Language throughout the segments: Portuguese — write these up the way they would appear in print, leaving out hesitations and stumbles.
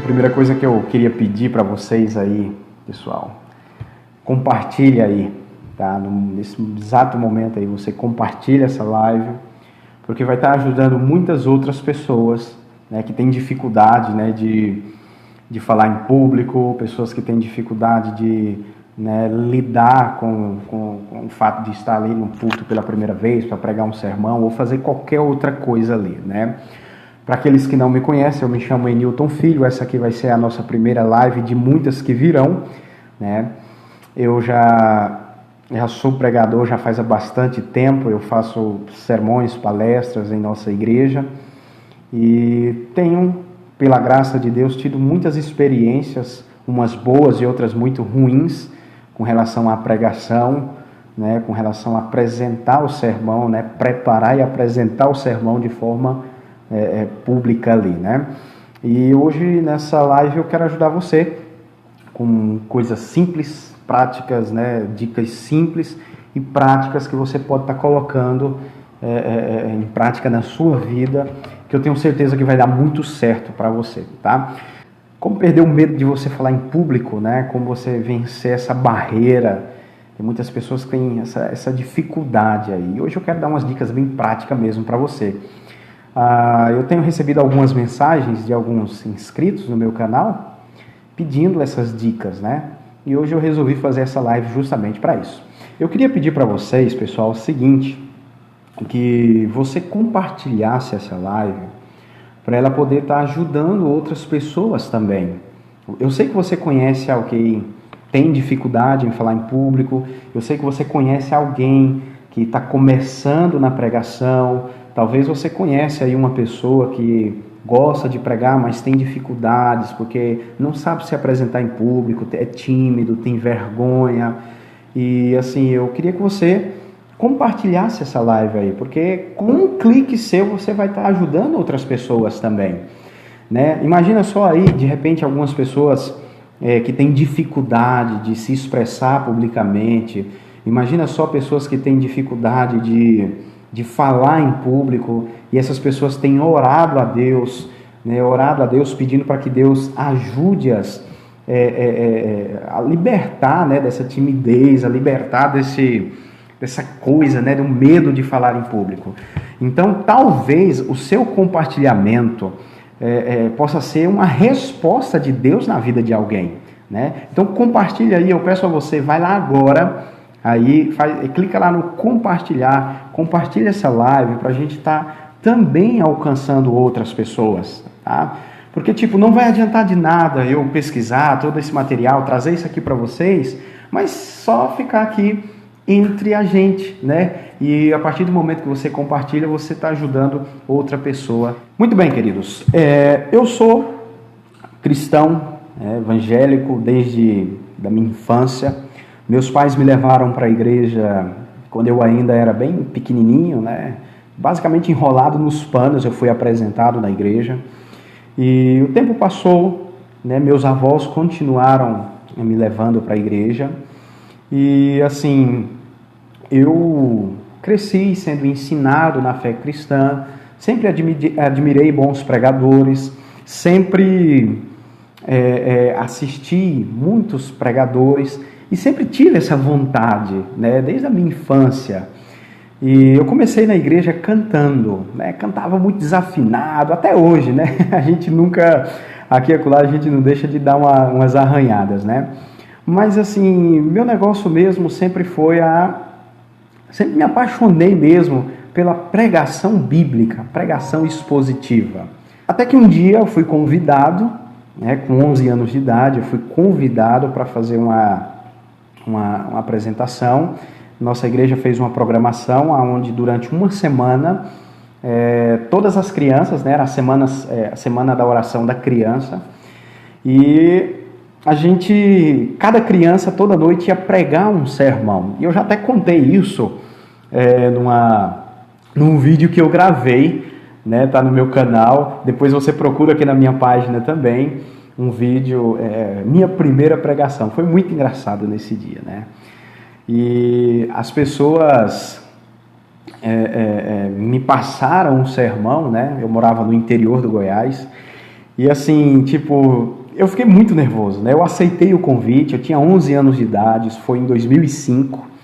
primeira coisa que eu queria pedir para vocês aí, pessoal, compartilhe aí, tá? Nesse exato momento aí, você compartilha essa live, porque vai estar ajudando muitas outras pessoas, né, que têm dificuldade, né, de falar em público, pessoas que têm dificuldade de, né, lidar com o fato de estar ali no púlpito pela primeira vez, para pregar um sermão ou fazer qualquer outra coisa ali, né? Para aqueles que não me conhecem, eu me chamo Enilton Filho, essa aqui vai ser a nossa primeira live de muitas que virão, né? Eu já sou pregador já faz bastante tempo, eu faço sermões, palestras em nossa igreja e tenho, pela graça de Deus, tido muitas experiências, umas boas e outras muito ruins, com relação à pregação, né? Com relação a apresentar o sermão, né? Preparar e apresentar o sermão de forma pública ali, né? E hoje nessa live eu quero ajudar você com coisas simples, práticas, né? Dicas simples e práticas que você pode estar colocando em prática na sua vida, que eu tenho certeza que vai dar muito certo para você, tá? Como perder o medo de você falar em público, né? Como você vencer essa barreira. Tem muitas pessoas que têm essa dificuldade aí. Hoje eu quero dar umas dicas bem práticas mesmo para você. Eu tenho recebido algumas mensagens de alguns inscritos no meu canal pedindo essas dicas, né? E hoje eu resolvi fazer essa live justamente para isso. Eu queria pedir para vocês, pessoal, o seguinte, que você compartilhasse essa live para ela poder estar ajudando outras pessoas também. Eu sei que você conhece alguém que tem dificuldade em falar em público, eu sei que você conhece alguém que está começando na pregação. Talvez você conhece aí uma pessoa que gosta de pregar, mas tem dificuldades, porque não sabe se apresentar em público, é tímido, tem vergonha. E assim, eu queria que você compartilhasse essa live aí, porque com um clique seu você vai estar ajudando outras pessoas também, né? Imagina só aí, de repente, algumas pessoas que têm dificuldade de se expressar publicamente. Imagina só pessoas que têm dificuldade de falar em público, e essas pessoas têm orado a Deus, né, pedindo para que Deus ajude-as a libertar, né, dessa timidez, a libertar dessa coisa, né, do medo de falar em público. Então, talvez o seu compartilhamento possa ser uma resposta de Deus na vida de alguém, né? Então, compartilha aí, eu peço a você, vai lá agora. Aí clica lá no compartilhar, compartilha essa live para a gente estar também alcançando outras pessoas, tá? Porque não vai adiantar de nada eu pesquisar todo esse material, trazer isso aqui para vocês, mas só ficar aqui entre a gente, né? E a partir do momento que você compartilha, você está ajudando outra pessoa. Muito bem, queridos, eu sou cristão, evangélico desde da minha infância. Meus pais me levaram para a igreja quando eu ainda era bem pequenininho, né? Basicamente enrolado nos panos, eu fui apresentado na igreja. E o tempo passou, né? Meus avós continuaram me levando para a igreja. E assim, eu cresci sendo ensinado na fé cristã, sempre admirei bons pregadores, sempre assisti muitos pregadores, e sempre tive essa vontade, né, desde a minha infância. E eu comecei na igreja cantando, né, cantava muito desafinado, até hoje, né, a gente nunca, aqui e acolá, a gente não deixa de dar umas arranhadas, né. Mas assim, meu negócio mesmo sempre foi sempre me apaixonei mesmo pela pregação bíblica, pregação expositiva. Até que um dia eu fui convidado, né, com 11 anos de idade, eu fui convidado para fazer uma apresentação. Nossa igreja fez uma programação onde durante uma semana todas as crianças, né, era a semana da oração da criança, e cada criança toda noite ia pregar um sermão. E eu já até contei isso num vídeo que eu gravei, né, tá no meu canal. Depois você procura aqui na minha página também um vídeo, minha primeira pregação. Foi muito engraçado nesse dia, né? E as pessoas me passaram um sermão, né? Eu morava no interior do Goiás, E assim, tipo, eu fiquei muito nervoso, né? Eu aceitei o convite, eu tinha 11 anos de idade, isso foi em 2005.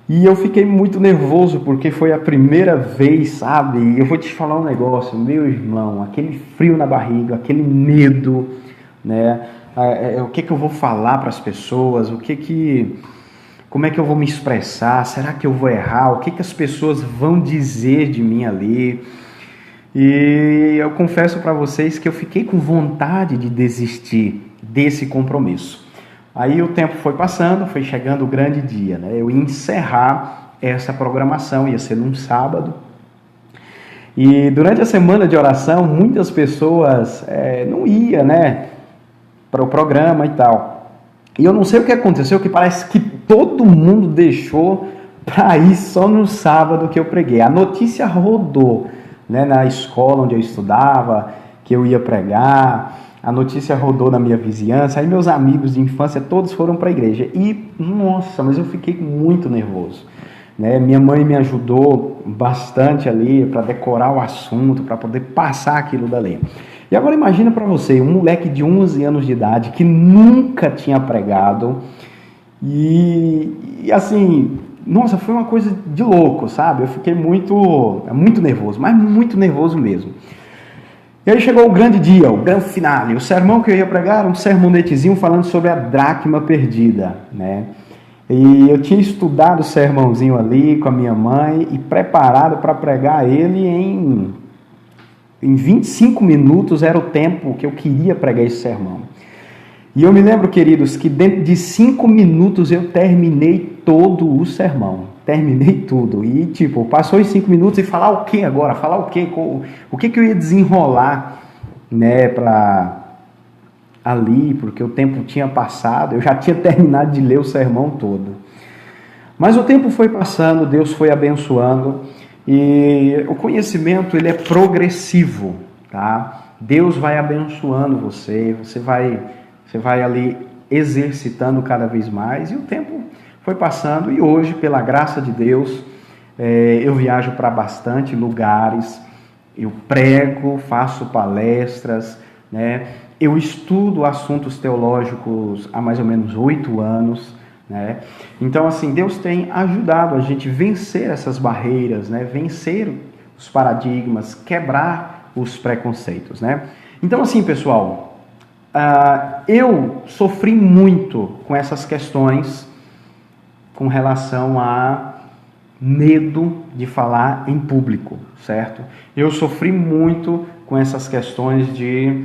E eu fiquei muito nervoso porque foi a primeira vez, sabe? E eu vou te falar um negócio, meu irmão, aquele frio na barriga, aquele medo, né? O que eu vou falar para as pessoas? Como é que eu vou me expressar? Será que eu vou errar? O que as pessoas vão dizer de mim ali? E eu confesso para vocês que eu fiquei com vontade de desistir desse compromisso. Aí o tempo foi passando, foi chegando o grande dia, né? Eu ia encerrar essa programação, ia ser num sábado. E durante a semana de oração, muitas pessoas não iam, né, para o programa e tal. E eu não sei o que aconteceu, que parece que todo mundo deixou para ir só no sábado que eu preguei. A notícia rodou, né, na escola onde eu estudava, que eu ia pregar. A notícia rodou na minha vizinhança, aí meus amigos de infância todos foram para a igreja. E, nossa, mas eu fiquei muito nervoso, né? Minha mãe me ajudou bastante ali para decorar o assunto, para poder passar aquilo dali. E agora imagina para você, um moleque de 11 anos de idade que nunca tinha pregado e assim, nossa, foi uma coisa de louco, sabe? Eu fiquei muito nervoso, mas muito nervoso mesmo. E aí chegou o grande dia, o grande finale. O sermão que eu ia pregar era um sermonetezinho falando sobre a dracma perdida, né? E eu tinha estudado o sermãozinho ali com a minha mãe e preparado para pregar ele em 25 minutos, era o tempo que eu queria pregar esse sermão. E eu me lembro, queridos, que dentro de 5 minutos eu terminei todo o sermão. Terminei tudo. E, tipo, passou em 5 minutos e falar o que agora? Falar o quê? O que eu ia desenrolar, né, ali, porque o tempo tinha passado. Eu já tinha terminado de ler o sermão todo. Mas o tempo foi passando, Deus foi abençoando. E o conhecimento, ele é progressivo, tá? Deus vai abençoando você vai ali exercitando cada vez mais. E o tempo foi passando e hoje, pela graça de Deus, eu viajo para bastante lugares, eu prego, faço palestras, né? Eu estudo assuntos teológicos há mais ou menos 8 anos, né? Então, assim, Deus tem ajudado a gente vencer essas barreiras, né? Vencer os paradigmas, quebrar os preconceitos, né? Então, assim, pessoal, eu sofri muito com essas questões com relação a medo de falar em público, certo? Eu sofri muito com essas questões de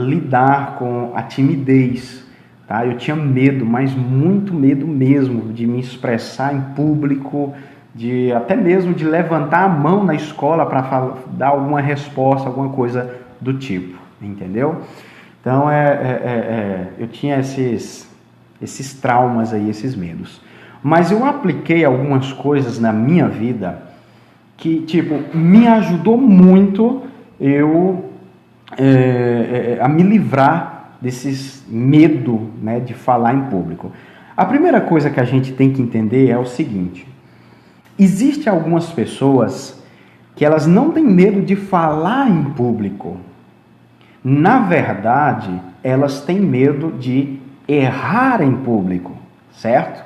lidar com a timidez, tá? Eu tinha medo, mas muito medo mesmo de me expressar em público, até mesmo de levantar a mão na escola para dar alguma resposta, alguma coisa do tipo, entendeu? Então, eu tinha esses traumas aí, esses medos. Mas eu apliquei algumas coisas na minha vida que, tipo, me ajudou muito a me livrar desses medo, né, de falar em público. A primeira coisa que a gente tem que entender é o seguinte: existem algumas pessoas que elas não têm medo de falar em público. Na verdade, elas têm medo de errar em público, certo?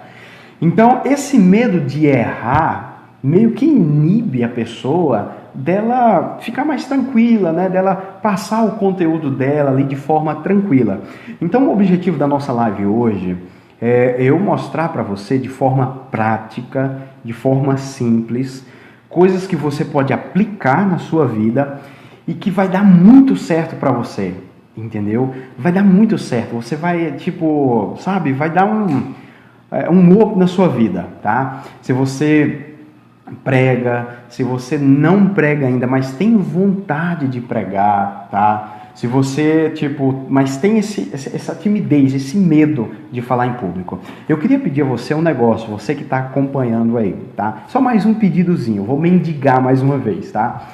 Então, esse medo de errar meio que inibe a pessoa dela ficar mais tranquila, né? Dela passar o conteúdo dela ali de forma tranquila. Então, o objetivo da nossa live hoje é eu mostrar para você de forma prática, de forma simples, coisas que você pode aplicar na sua vida e que vai dar muito certo para você. Entendeu? Vai dar muito certo. Você vai, tipo, sabe? Vai dar um up na sua vida, tá? Se você prega, se você não prega ainda, mas tem vontade de pregar, tá? Se você, tipo, mas tem essa timidez, esse medo de falar em público. Eu queria pedir a você um negócio, você que está acompanhando aí, tá? Só mais um pedidozinho, vou mendigar mais uma vez, tá?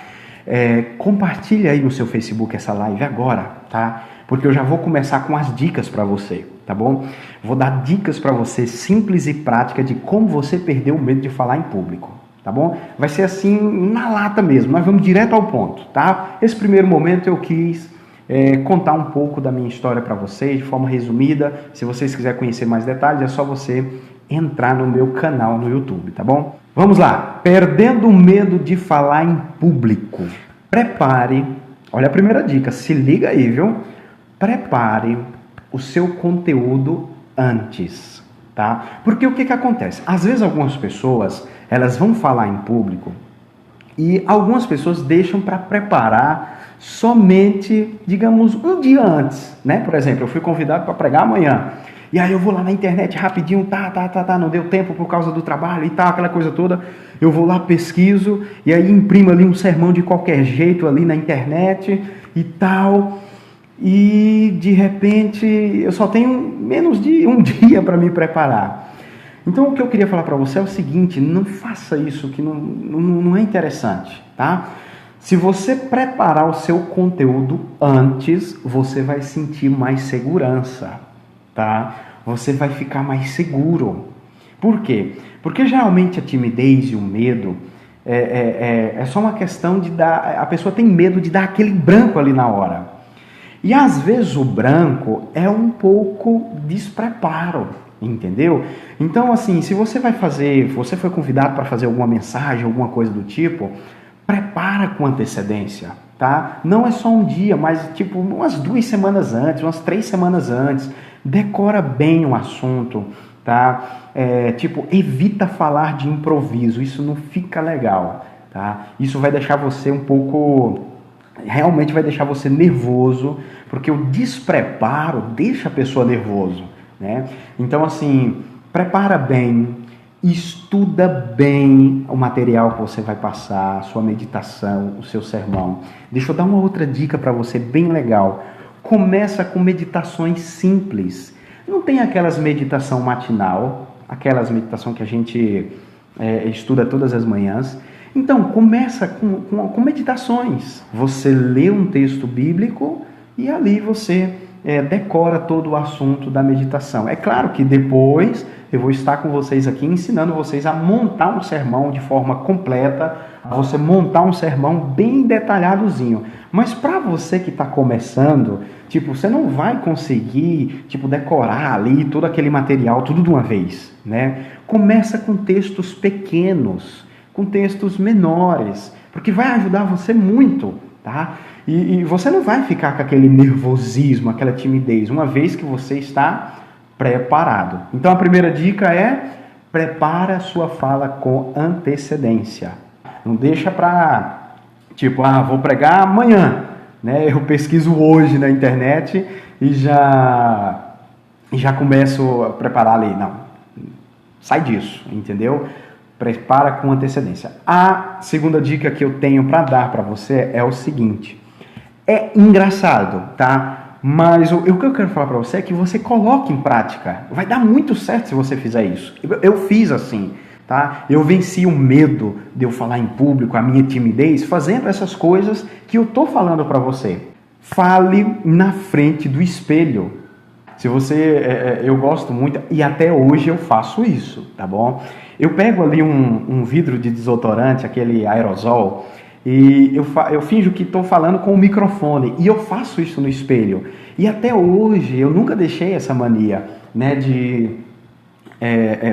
Compartilha aí no seu Facebook essa live agora, tá? Porque eu já vou começar com as dicas para você, tá bom? Vou dar dicas para você simples e práticas de como você perder o medo de falar em público, tá bom? Vai ser assim, na lata mesmo, nós vamos direto ao ponto, tá? Esse primeiro momento eu quis contar um pouco da minha história para vocês, de forma resumida. Se vocês quiserem conhecer mais detalhes, é só você entrar no meu canal no YouTube, tá bom? Vamos lá, perdendo o medo de falar em público. Prepare, olha a primeira dica, se liga aí, viu? Prepare o seu conteúdo antes, tá? Porque o que acontece? Às vezes algumas pessoas, elas vão falar em público e algumas pessoas deixam para preparar somente, digamos, um dia antes, né? Por exemplo, eu fui convidado para pregar amanhã. E aí eu vou lá na internet rapidinho, não deu tempo por causa do trabalho e tal, aquela coisa toda. Eu vou lá, pesquiso, e aí imprimo ali um sermão de qualquer jeito ali na internet e tal. E de repente eu só tenho menos de um dia para me preparar. Então o que eu queria falar para você é o seguinte, não faça isso, que não é interessante, tá? Se você preparar o seu conteúdo antes, você vai sentir mais segurança, tá? Você vai ficar mais seguro. Por quê? Porque geralmente a timidez e o medo é só uma questão de dar... A pessoa tem medo de dar aquele branco ali na hora. E às vezes o branco é um pouco despreparo, entendeu? Então assim, se você você foi convidado para fazer alguma mensagem, alguma coisa do tipo, prepara com antecedência, tá? Não é só um dia, mas tipo umas 2 semanas antes, umas 3 semanas antes. Decora bem o assunto, tá? Evita falar de improviso, isso não fica legal, tá? Isso vai deixar você um pouco... Realmente vai deixar você nervoso, porque o despreparo deixa a pessoa nervoso, né? Então assim, prepara bem, estuda bem o material que você vai passar, a sua meditação, o seu sermão. Deixa eu dar uma outra dica para você bem legal. Começa com meditações simples. Não tem aquelas meditação matinal, aquelas meditação que a gente estuda todas as manhãs. Então, começa com meditações. Você lê um texto bíblico e ali você decora todo o assunto da meditação. É claro que depois eu vou estar com vocês aqui ensinando vocês a montar um sermão de forma completa, a você montar um sermão bem detalhadozinho. Mas para você que está começando, você não vai conseguir, decorar ali todo aquele material, tudo de uma vez, né? Começa com textos pequenos, com textos menores, porque vai ajudar você muito, tá? E você não vai ficar com aquele nervosismo, aquela timidez, uma vez que você está preparado. Então a primeira dica é: prepara a sua fala com antecedência. Não deixa para, vou pregar amanhã, né? Eu pesquiso hoje na internet e já começo a preparar ali. Não, sai disso, entendeu? Prepara com antecedência. A segunda dica que eu tenho para dar para você é o seguinte: é engraçado, tá? Mas o que eu quero falar para você é que você coloque em prática. Vai dar muito certo se você fizer isso. Eu fiz assim, tá? Eu venci o medo de eu falar em público, a minha timidez, fazendo essas coisas que eu tô falando para você. Fale na frente do espelho. Se você, eu gosto muito e até hoje eu faço isso, tá bom? Eu pego ali um vidro de desodorante, aquele aerosol, e eu finjo que estou falando com o microfone, e eu faço isso no espelho. E até hoje eu nunca deixei essa mania, né, de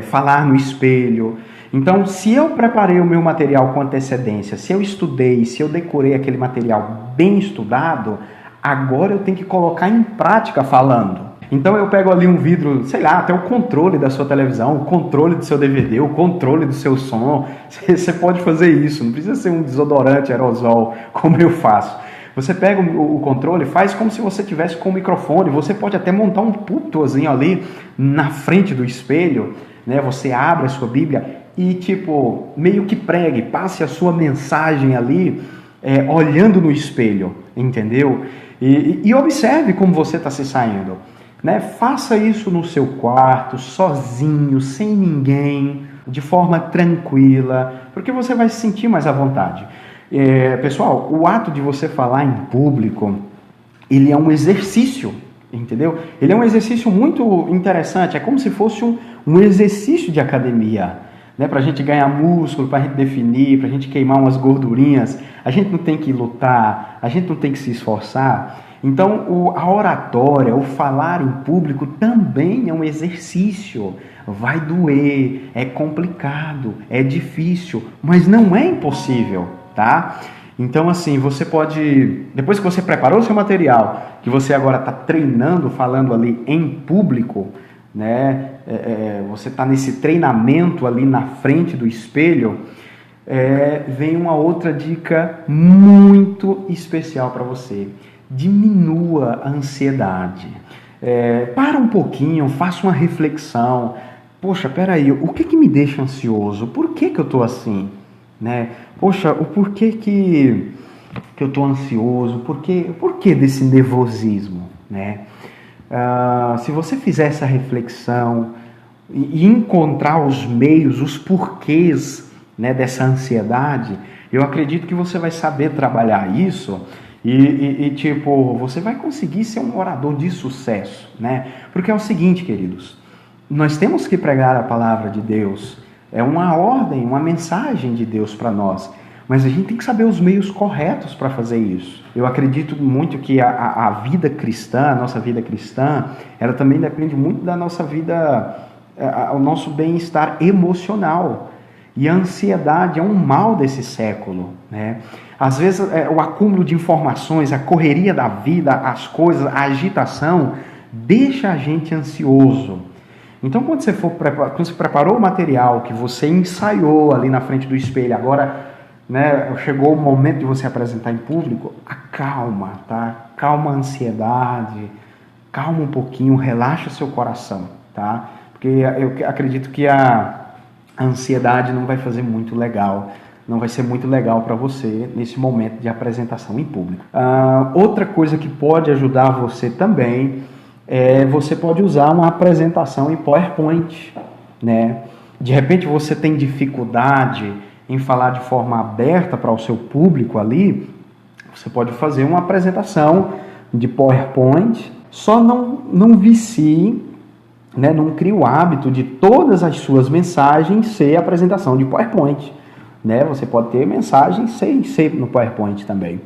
falar no espelho. Então, se eu preparei o meu material com antecedência, se eu estudei, se eu decorei aquele material bem estudado, agora eu tenho que colocar em prática falando. Então eu pego ali um vidro, sei lá, até o controle da sua televisão, o controle do seu DVD, o controle do seu som. Você pode fazer isso, não precisa ser um desodorante aerosol como eu faço. Você pega o controle, faz como se você tivesse com o microfone. Você pode até montar um púlpitozinho ali na frente do espelho, né? Você abre a sua Bíblia e meio que pregue, passe a sua mensagem ali, olhando no espelho, entendeu? E observe como você está se saindo. Né? Faça isso no seu quarto, sozinho, sem ninguém, de forma tranquila, porque você vai se sentir mais à vontade. Pessoal, o ato de você falar em público, ele é um exercício, entendeu? Ele é um exercício muito interessante, é como se fosse um exercício de academia. né? Para a gente ganhar músculo, para a gente definir, para a gente queimar umas gordurinhas. A gente não tem que lutar, a gente não tem que se esforçar. Então, a oratória, o falar em público também é um exercício. Vai doer, é complicado, é difícil, mas não é impossível, tá? Então, assim, você pode, depois que você preparou o seu material, que você agora está treinando, falando ali em público, né? Você está nesse treinamento ali na frente do espelho, vem uma outra dica muito especial para você. Diminua a ansiedade. Para um pouquinho, faça uma reflexão. Poxa, peraí, o que me deixa ansioso? Por que eu estou assim? Né? Poxa, o porquê que eu estou ansioso? Por que desse nervosismo? Né? Se você fizer essa reflexão e encontrar os meios, os porquês, né, dessa ansiedade, eu acredito que você vai saber trabalhar isso e tipo, você vai conseguir ser um orador de sucesso, né? Porque é o seguinte, queridos, nós temos que pregar a palavra de Deus, é uma ordem, uma mensagem de Deus para nós, mas a gente tem que saber os meios corretos para fazer isso. Eu acredito muito que a vida cristã, a nossa vida cristã, ela também depende muito da nossa vida, o nosso bem-estar emocional. E a ansiedade é um mal desse século, né? Às vezes o acúmulo de informações, a correria da vida, as coisas, a agitação, deixa a gente ansioso. Então, quando você preparou o material, que você ensaiou ali na frente do espelho, agora, né, chegou o momento de você apresentar em público, acalma, tá? Calma a ansiedade, calma um pouquinho, relaxa seu coração, tá? Porque eu acredito que a ansiedade não vai fazer muito legal, não vai ser muito legal para você nesse momento de apresentação em público. Outra coisa que pode ajudar você também você pode usar uma apresentação em PowerPoint, né? De repente você tem dificuldade em falar de forma aberta para o seu público ali, você pode fazer uma apresentação de PowerPoint, só não vicie, né, não crie o hábito de todas as suas mensagens ser apresentação de PowerPoint, né? Você pode ter mensagens sem ser no PowerPoint também.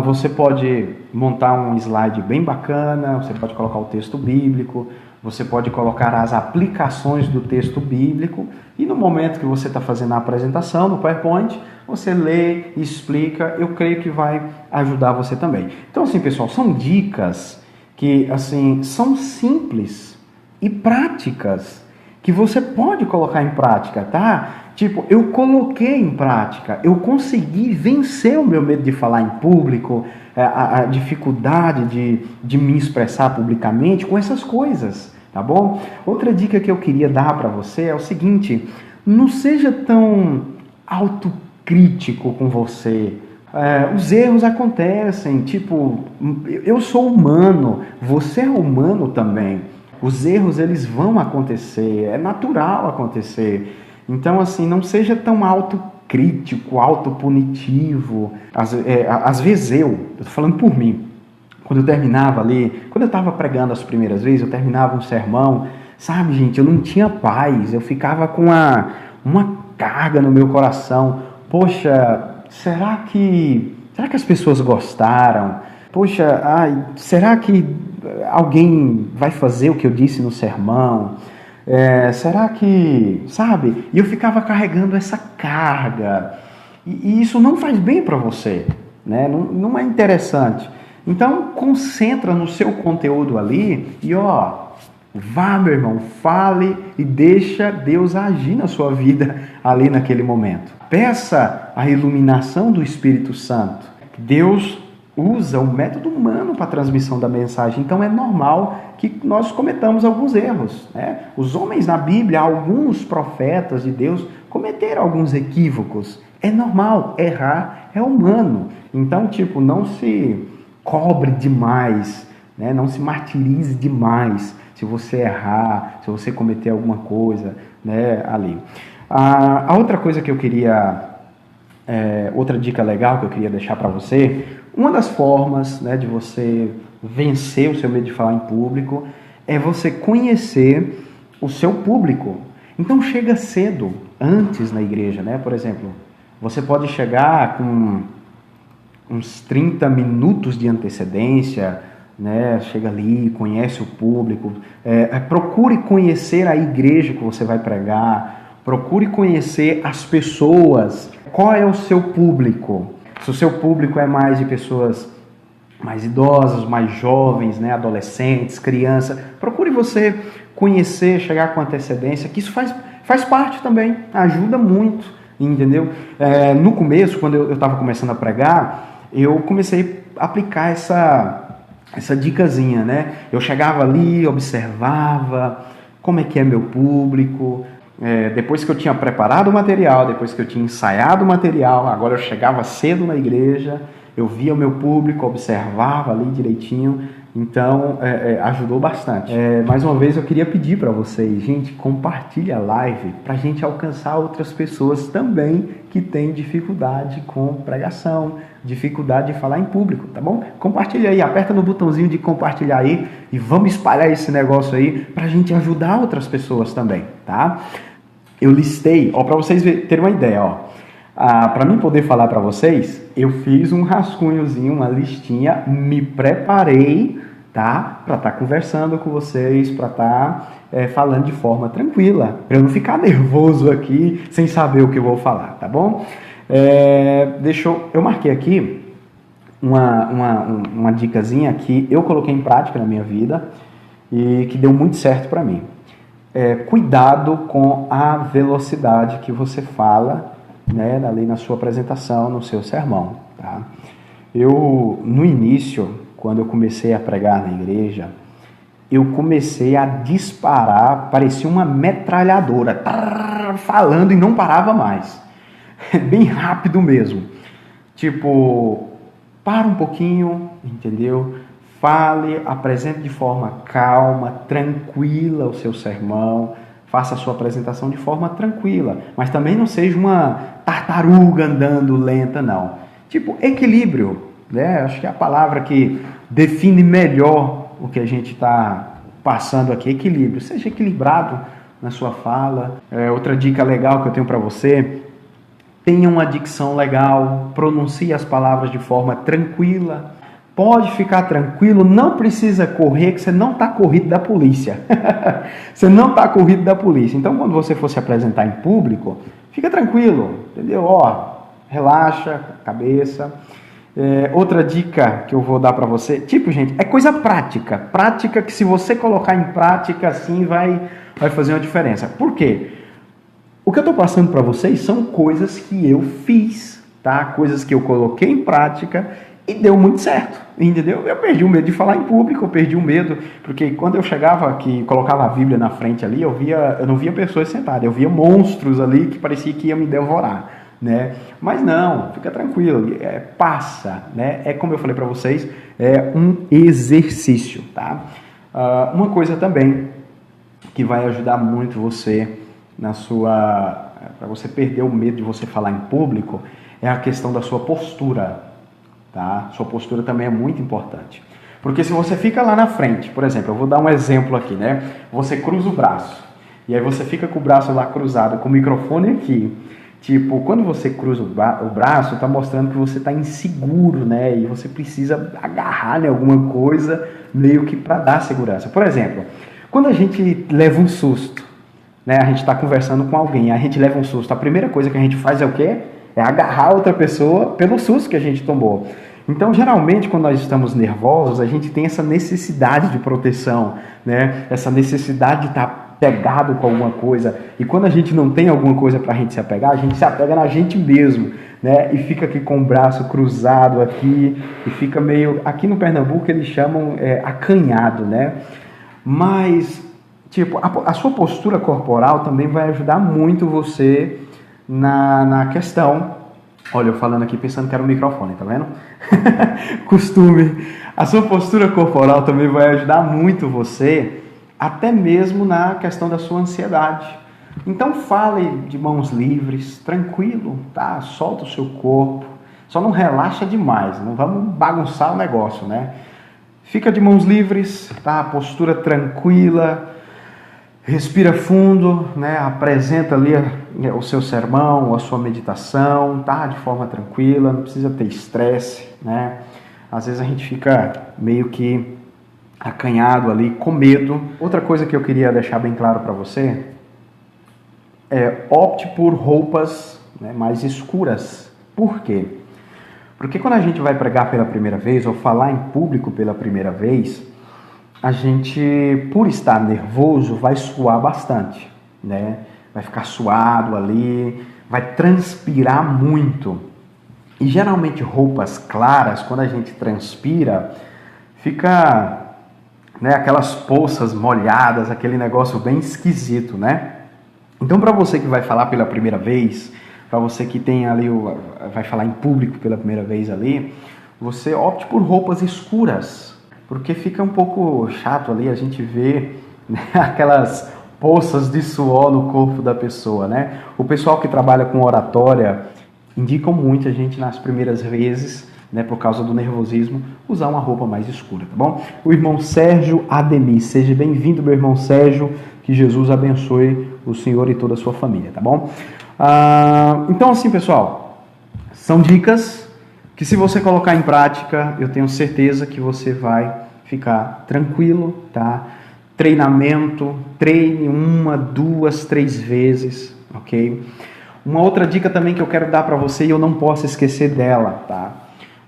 Você pode montar um slide bem bacana, você pode colocar o texto bíblico, você pode colocar as aplicações do texto bíblico e no momento que você está fazendo a apresentação no PowerPoint, você lê e explica, eu creio que vai ajudar você também. Então, assim, pessoal, são dicas que, assim, são simples e práticas que você pode colocar em prática, tá? Tipo, eu coloquei em prática, eu consegui vencer o meu medo de falar em público, a dificuldade de me expressar publicamente com essas coisas, tá bom? Outra dica que eu queria dar para você é o seguinte, não seja tão autocrítico com você. Os erros acontecem, tipo, eu sou humano, você é humano também. Os erros, eles vão acontecer, é natural acontecer. Então, assim, não seja tão autocrítico, autopunitivo. Às vezes eu tô falando por mim, quando eu terminava ali, quando eu estava pregando as primeiras vezes, eu terminava um sermão, sabe, gente, eu não tinha paz, eu ficava com uma carga no meu coração. Poxa, será que as pessoas gostaram? Poxa, será que alguém vai fazer o que eu disse no sermão? Será que, sabe? E eu ficava carregando essa carga. E isso não faz bem para você, né? Não é interessante. Então, concentra no seu conteúdo ali e, vá, meu irmão, fale e deixa Deus agir na sua vida ali naquele momento. Peça a iluminação do Espírito Santo. Deus usa o método humano para a transmissão da mensagem, então é normal que nós cometamos alguns erros, né? Os homens na Bíblia, alguns profetas de Deus cometeram alguns equívocos, é normal, errar é humano, então tipo, não se cobre demais, né? Não se martirize demais se você errar, se você cometer alguma coisa, né, ali. A outra coisa que eu queria, outra dica legal que eu queria deixar para você, uma das formas, né, de você vencer o seu medo de falar em público é você conhecer o seu público. Então chega cedo, antes na igreja, né? Por exemplo, você pode chegar com uns 30 minutos de antecedência, né? Chega ali, conhece o público, procure conhecer a igreja que você vai pregar, procure conhecer as pessoas, qual é o seu público. Se o seu público é mais de pessoas mais idosas, mais jovens, né? Adolescentes, crianças, procure você conhecer, chegar com antecedência, que isso faz parte também, ajuda muito, entendeu? No começo, quando eu estava começando a pregar, eu comecei a aplicar essa dicasinha, né? Eu chegava ali, observava como é que é meu público. Depois que eu tinha preparado o material, depois que eu tinha ensaiado o material, agora eu chegava cedo na igreja, eu via o meu público, observava ali direitinho. Então, ajudou bastante. Mais uma vez, eu queria pedir para vocês, gente, compartilhe a live para a gente alcançar outras pessoas também que têm dificuldade com pregação, dificuldade de falar em público, tá bom? Compartilha aí, aperta no botãozinho de compartilhar aí e vamos espalhar esse negócio aí para a gente ajudar outras pessoas também, tá? Eu listei, para vocês terem uma ideia, para mim poder falar para vocês, eu fiz um rascunhozinho, uma listinha, me preparei, tá? Para estar conversando com vocês, para estar falando de forma tranquila, para eu não ficar nervoso aqui, sem saber o que eu vou falar, tá bom? Eu marquei aqui uma dicasinha que eu coloquei em prática na minha vida e que deu muito certo para mim. Cuidado com a velocidade que você fala, né, ali na sua apresentação, no seu sermão, tá? No início, quando eu comecei a pregar na igreja, eu comecei a disparar, parecia uma metralhadora, falando e não parava mais, bem rápido mesmo, tipo, para um pouquinho, entendeu? Fale, apresente de forma calma, tranquila o seu sermão, faça a sua apresentação de forma tranquila, mas também não seja uma tartaruga andando lenta, não. Tipo, equilíbrio, né? Acho que é a palavra que define melhor o que a gente está passando aqui, equilíbrio. Seja equilibrado na sua fala. Outra dica legal que eu tenho para você, tenha uma dicção legal, pronuncie as palavras de forma tranquila. Pode ficar tranquilo, não precisa correr, que você não está corrido da polícia. Você não está corrido da polícia. Então, quando você for se apresentar em público, fica tranquilo, entendeu? Relaxa a cabeça. Outra dica que eu vou dar para você, gente, é coisa prática. Prática que se você colocar em prática, assim, vai fazer uma diferença. Por quê? O que eu estou passando para vocês são coisas que eu fiz, tá? Coisas que eu coloquei em prática e deu muito certo, entendeu? Eu perdi o medo de falar em público, eu perdi o medo, porque quando eu chegava aqui, colocava a Bíblia na frente ali, eu não via pessoas sentadas, eu via monstros ali que parecia que ia me devorar, né? Mas não, fica tranquilo, passa, né? Como eu falei para vocês, é um exercício, tá? Uma coisa também que vai ajudar muito você para você perder o medo de você falar em público, é a questão da sua postura. Tá? Sua postura também é muito importante. Porque se você fica lá na frente, por exemplo, eu vou dar um exemplo aqui, né? Você cruza o braço, e aí você fica com o braço lá cruzado, com o microfone aqui. Tipo, quando você cruza o braço, tá mostrando que você tá inseguro, né? E você precisa agarrar em alguma coisa, meio que para dar segurança. Por exemplo, quando a gente leva um susto, né? A gente está conversando com alguém, a gente leva um susto, a primeira coisa que a gente faz é o quê? É agarrar outra pessoa pelo susto que a gente tomou. Então, geralmente, quando nós estamos nervosos, a gente tem essa necessidade de proteção, né? Essa necessidade de estar pegado com alguma coisa. E quando a gente não tem alguma coisa para a gente se apegar, a gente se apega na gente mesmo, né? E fica aqui com o braço cruzado aqui, e fica meio... Aqui no Pernambuco eles chamam acanhado, né? Mas, a sua postura corporal também vai ajudar muito você na questão. Olha, eu falando aqui pensando que era o microfone, tá vendo? Costume. A sua postura corporal também vai ajudar muito você, até mesmo na questão da sua ansiedade. Então fale de mãos livres, tranquilo, tá? Solta o seu corpo. Só não relaxa demais, não vamos bagunçar o negócio, né? Fica de mãos livres, tá? Postura tranquila. Respira fundo, né? Apresenta ali o seu sermão, a sua meditação, tá? De forma tranquila, não precisa ter estresse, né? Às vezes a gente fica meio que acanhado ali, com medo. Outra coisa que eu queria deixar bem claro para você é opte por roupas, né, mais escuras. Por quê? Porque quando a gente vai pregar pela primeira vez ou falar em público pela primeira vez, a gente, por estar nervoso, vai suar bastante, né? Vai ficar suado ali, vai transpirar muito. E geralmente roupas claras, quando a gente transpira, fica, né, aquelas poças molhadas, aquele negócio bem esquisito, né? Então, para você que vai falar pela primeira vez, para você que tem ali vai falar em público pela primeira vez ali, você opte por roupas escuras, porque fica um pouco chato ali a gente ver, né, aquelas poças de suor no corpo da pessoa, né? O pessoal que trabalha com oratória indicam muito a gente nas primeiras vezes, né, por causa do nervosismo, usar uma roupa mais escura, tá bom? O irmão Sérgio Ademir, seja bem-vindo, meu irmão Sérgio, que Jesus abençoe o senhor e toda a sua família, tá bom? Então, assim, pessoal, são dicas que, se você colocar em prática, eu tenho certeza que você vai ficar tranquilo, tá? Treinamento, treine 1, 2, 3 vezes, ok? Uma outra dica também que eu quero dar para você, e eu não posso esquecer dela, tá?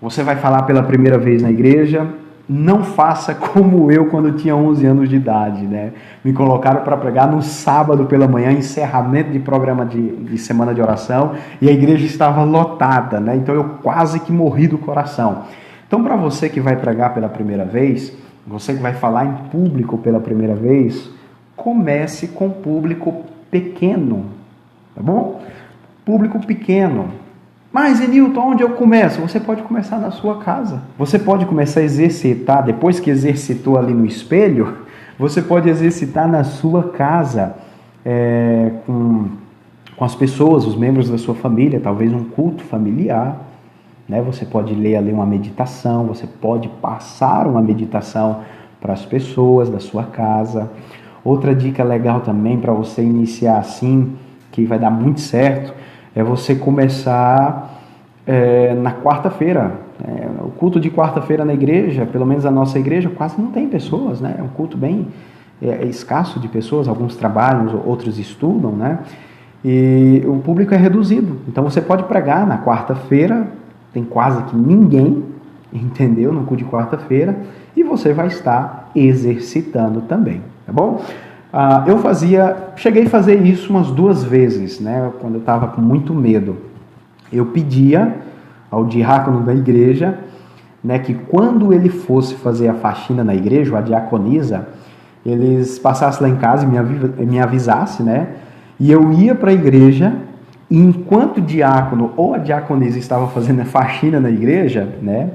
Você vai falar pela primeira vez na igreja, não faça como eu quando tinha 11 anos de idade, né? Me colocaram para pregar no sábado pela manhã, encerramento de programa de semana de oração, e a igreja estava lotada, né? Então eu quase que morri do coração. Então, para você que vai pregar pela primeira vez, você que vai falar em público pela primeira vez, comece com público pequeno, tá bom? Público pequeno. Mas, Enilton, onde eu começo? Você pode começar na sua casa. Você pode começar a exercitar, depois que exercitou ali no espelho, você pode exercitar na sua casa, com as pessoas, os membros da sua família, talvez um culto familiar, né? Você pode ler ali uma meditação, você pode passar uma meditação para as pessoas da sua casa. Outra dica legal também para você iniciar assim, que vai dar muito certo, é você começar na quarta-feira. O culto de quarta-feira na igreja, pelo menos a nossa igreja, quase não tem pessoas, né? É um culto bem escasso de pessoas, alguns trabalham, outros estudam, né? E o público é reduzido. Então você pode pregar na quarta-feira, tem quase que ninguém, entendeu? No culto de quarta-feira, e você vai estar exercitando também, tá bom? Cheguei a fazer isso umas 2 vezes, né? Quando eu estava com muito medo. Eu pedia ao diácono da igreja, né, que quando ele fosse fazer a faxina na igreja, a diaconisa, eles passassem lá em casa e me avisassem, né? E eu ia para a igreja, e enquanto o diácono ou a diaconisa estava fazendo a faxina na igreja, né,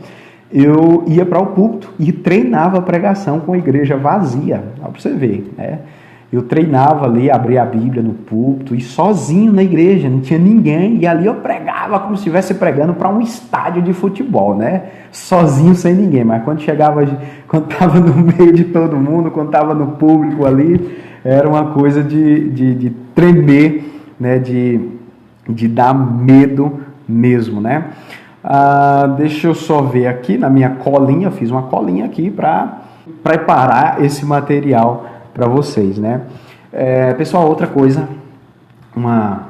eu ia para o púlpito e treinava a pregação com a igreja vazia, para você ver, né? Eu treinava ali, abria a Bíblia no púlpito e sozinho na igreja, não tinha ninguém, e ali eu pregava como se estivesse pregando para um estádio de futebol, né? Sozinho, sem ninguém, mas quando estava no meio de todo mundo, quando estava no público ali, era uma coisa de tremer, né? De dar medo mesmo, né? Deixa eu só ver aqui na minha colinha, fiz uma colinha aqui para preparar esse material para vocês, né? Pessoal, outra coisa, uma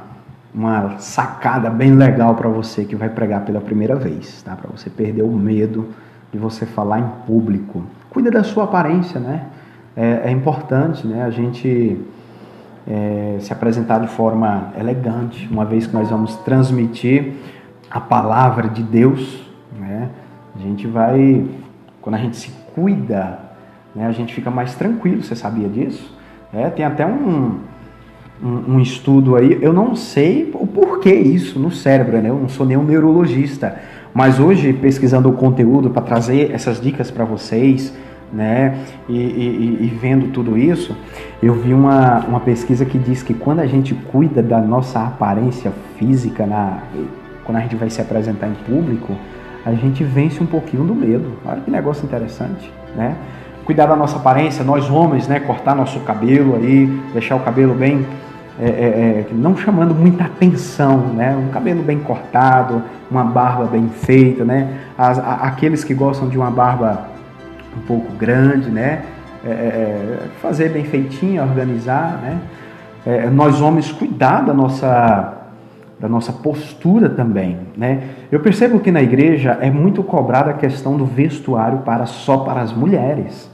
sacada bem legal para você que vai pregar pela primeira vez, tá? Para você perder o medo de você falar em público. Cuida da sua aparência, né? É importante, né? A gente se apresentar de forma elegante, uma vez que nós vamos transmitir a palavra de Deus, né? A gente vai, quando a gente se cuida, né, a gente fica mais tranquilo. Você sabia disso? Tem até um estudo aí, eu não sei o porquê isso no cérebro, né? Eu não sou nenhum neurologista, mas hoje, pesquisando o conteúdo para trazer essas dicas para vocês, né, e vendo tudo isso, eu vi uma pesquisa que diz que quando a gente cuida da nossa aparência física, quando a gente vai se apresentar em público, a gente vence um pouquinho do medo. Olha que negócio interessante, né? cuidar da nossa aparência, nós homens, né? Cortar nosso cabelo aí, deixar o cabelo bem, não chamando muita atenção, né? Um cabelo bem cortado, uma barba bem feita, né? Aqueles que gostam de uma barba um pouco grande, né? Fazer bem feitinha, organizar, né? Nós homens cuidar da nossa postura também, né? Eu percebo que na igreja é muito cobrada a questão do vestuário só para as mulheres.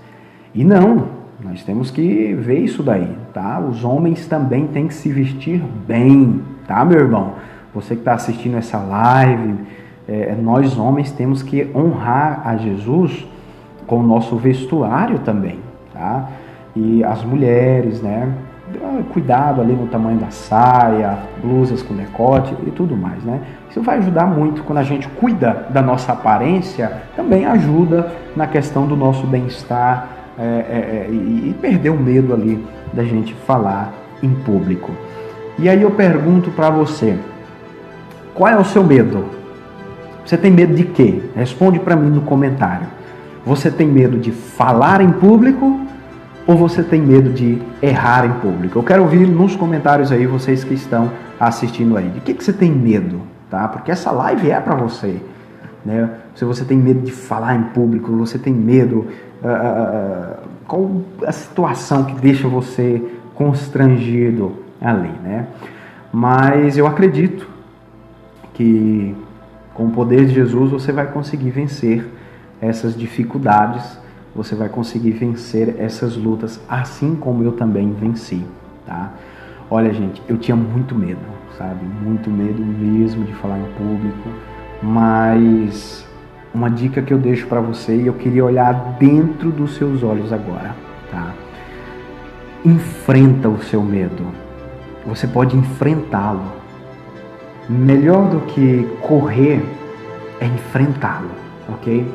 E não, nós temos que ver isso daí, tá? Os homens também têm que se vestir bem, tá, meu irmão? Você que está assistindo essa live, nós homens temos que honrar a Jesus com o nosso vestuário também, tá? E as mulheres, né? Cuidado ali no tamanho da saia, blusas com decote e tudo mais, né? Isso vai ajudar muito. Quando a gente cuida da nossa aparência, também ajuda na questão do nosso bem-estar e perder o medo ali da gente falar em público. E aí eu pergunto para você, qual é o seu medo? Você tem medo de quê? Responde para mim no comentário. Você tem medo de falar em público ou você tem medo de errar em público? Eu quero ouvir nos comentários aí, vocês que estão assistindo aí. De que você tem medo? Tá? Porque essa live é para você. Né? Se você tem medo de falar em público, você tem medo... qual a situação que deixa você constrangido ali, né? Mas eu acredito que com o poder de Jesus você vai conseguir vencer essas dificuldades, você vai conseguir vencer essas lutas, assim como eu também venci, tá? Olha, gente, eu tinha muito medo, sabe? Muito medo mesmo de falar em público, mas uma dica que eu deixo para você, e eu queria olhar dentro dos seus olhos agora, tá? Enfrenta o seu medo. Você pode enfrentá-lo. Melhor do que correr é enfrentá-lo, ok?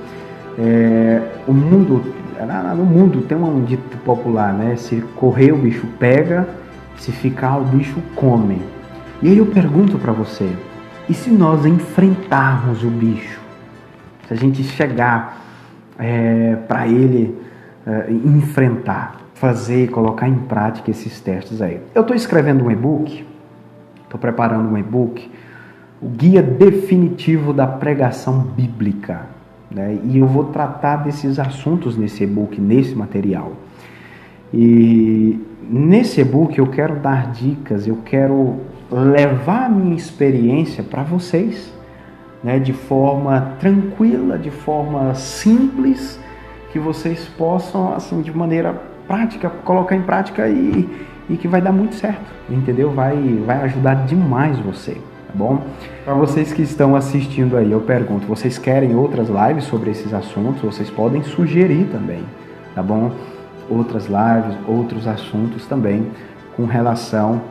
No mundo tem um dito popular, né? Se correr o bicho pega, se ficar o bicho come. E aí eu pergunto para você, e se nós enfrentarmos o bicho? Se a gente chegar para ele enfrentar, fazer, colocar em prática esses testes aí. Eu estou escrevendo um e-book, estou preparando um e-book, o Guia Definitivo da Pregação Bíblica, né? E eu vou tratar desses assuntos nesse e-book, nesse material. E nesse e-book eu quero dar dicas, eu quero levar a minha experiência para vocês, né? De forma tranquila, de forma simples, que vocês possam, assim, de maneira prática, colocar em prática e que vai dar muito certo, entendeu? Vai ajudar demais você. Tá bom? Para vocês que estão assistindo aí, eu pergunto, vocês querem outras lives sobre esses assuntos? Vocês podem sugerir também, tá bom? Outras lives, outros assuntos também com relação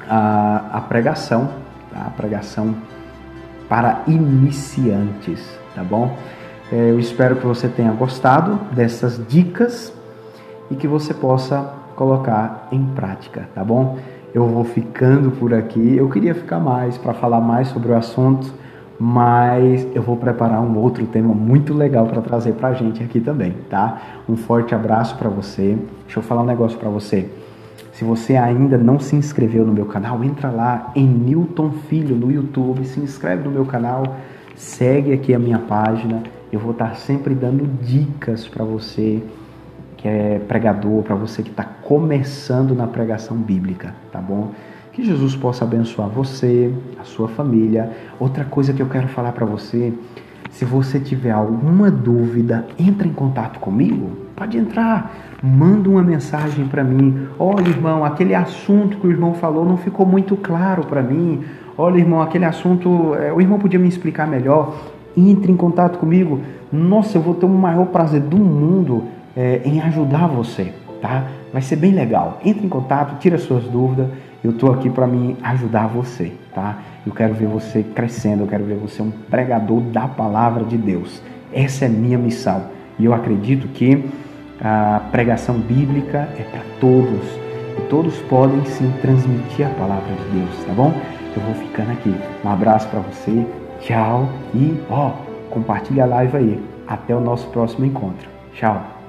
à pregação, tá? A pregação para iniciantes, tá bom? Eu espero que você tenha gostado dessas dicas e que você possa colocar em prática, tá bom? Eu vou ficando por aqui. Eu queria ficar mais para falar mais sobre o assunto, mas eu vou preparar um outro tema muito legal para trazer para a gente aqui também, tá? Um forte abraço para você. Deixa eu falar um negócio para você. Se você ainda não se inscreveu no meu canal, entra lá em Newton Filho no YouTube, se inscreve no meu canal, segue aqui a minha página. Eu vou estar sempre dando dicas para você que é pregador, para você que está começando na pregação bíblica, tá bom? Que Jesus possa abençoar você, a sua família. Outra coisa que eu quero falar para você, se você tiver alguma dúvida, entre em contato comigo, pode entrar, manda uma mensagem para mim. Olha, irmão, aquele assunto que o irmão falou não ficou muito claro para mim. Olha, irmão, aquele assunto, o irmão podia me explicar melhor. Entre em contato comigo. Nossa, eu vou ter o maior prazer do mundo em ajudar você, tá? Vai ser bem legal. Entre em contato, tira suas dúvidas. Eu estou aqui para me ajudar você, tá? Eu quero ver você crescendo, eu quero ver você um pregador da palavra de Deus. Essa é minha missão. E eu acredito que a pregação bíblica é para todos. E todos podem sim transmitir a palavra de Deus, tá bom? Eu vou ficando aqui. Um abraço para você. Tchau. E, compartilha a live aí. Até o nosso próximo encontro. Tchau.